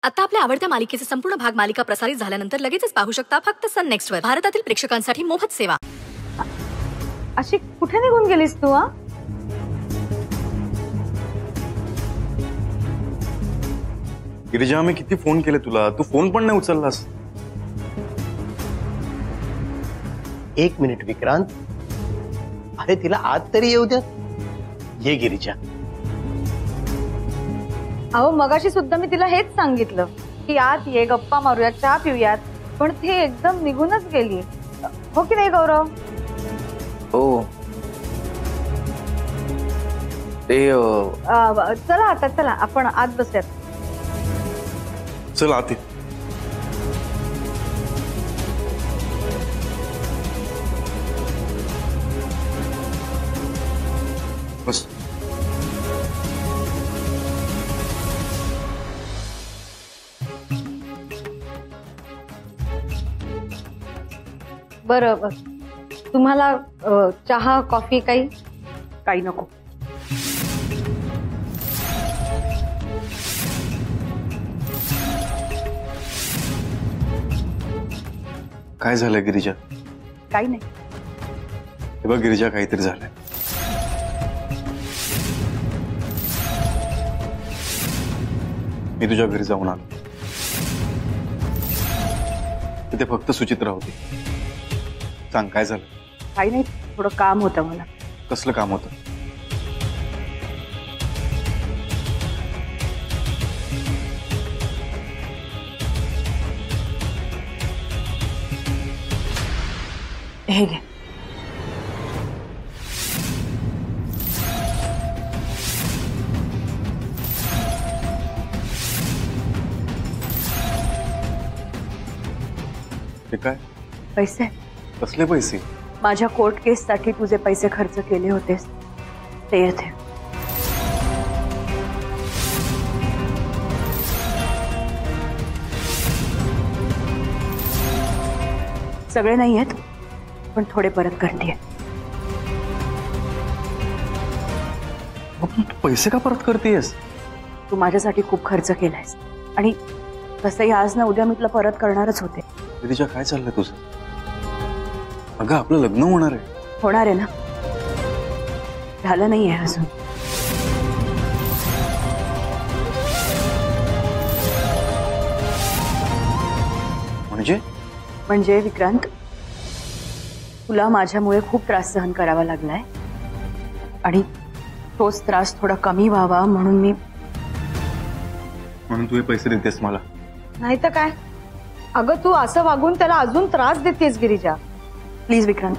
आता आपल्या आवडत्या मालिकेचे संपूर्ण भाग मालिका प्रसारित झाल्यानंतर लगेचच पाहू शकता फक्त सन नेक्स्ट वर। भारतातील प्रेक्षकांसाठी मोफत सेवा। अशी कुठे निघून गेलीस तू? गिरिजा, मी किती फोन केले तुला, तू फोन पण नाही उचललास। एक मिनिट विक्रांत, अरे तिला आत तरी येऊ द्या। ये गिरिजा। अहो मगाशी सुद्धा मी तिला हेच सांगितलं की आत ये, गप्पा मारूयात, चहा पिऊयात, पण ती एकदम निघूनच गेली। हो की नाही गौरव? हो ते चला आता, चला आपण आत बसूयात। चल आते। बस बरं, तुम्हाला चहा कॉफी काही नको? काय झालं गिरिजा? काही नाही। हे बघ गिरिजा, काहीतरी झालंय। मी तुझ्या घरी जाऊन आलो, तिथे फक्त सुचित्रा होती। सांग काय झालं? काही नाही, थोडं काम होतं मला। कसलं काम होतं? हे घे। ते काय? पैसे। कसले पैसे? माझ्या कोर्ट केस साठी तुझे पैसे खर्च केले होतेस ते येते। सगळे नाही आहेत, पण थोडे परत करतेय। तू पैसे का परत करतेयस? तू माझ्यासाठी खूप खर्च केलायस आणि तसंही आज ना उद्या मी तुला परत करणारच होते। गिरिजा, काय चाललंय तुझं? अगं आपलं लग्न होणार आहे। होणार आहे ना? झालं नाहीये अजून। म्हणजे विक्रांत, तुला माझ्यामुळे खूप त्रास सहन करावा लागलाय आणि तोच त्रास थोडा कमी व्हावा म्हणून तू हे पैसे देतेस मला? नाही तर काय? अगं तू असं वागून त्याला अजून त्रास देतेस गिरिजा। प्लीज विक्रांत,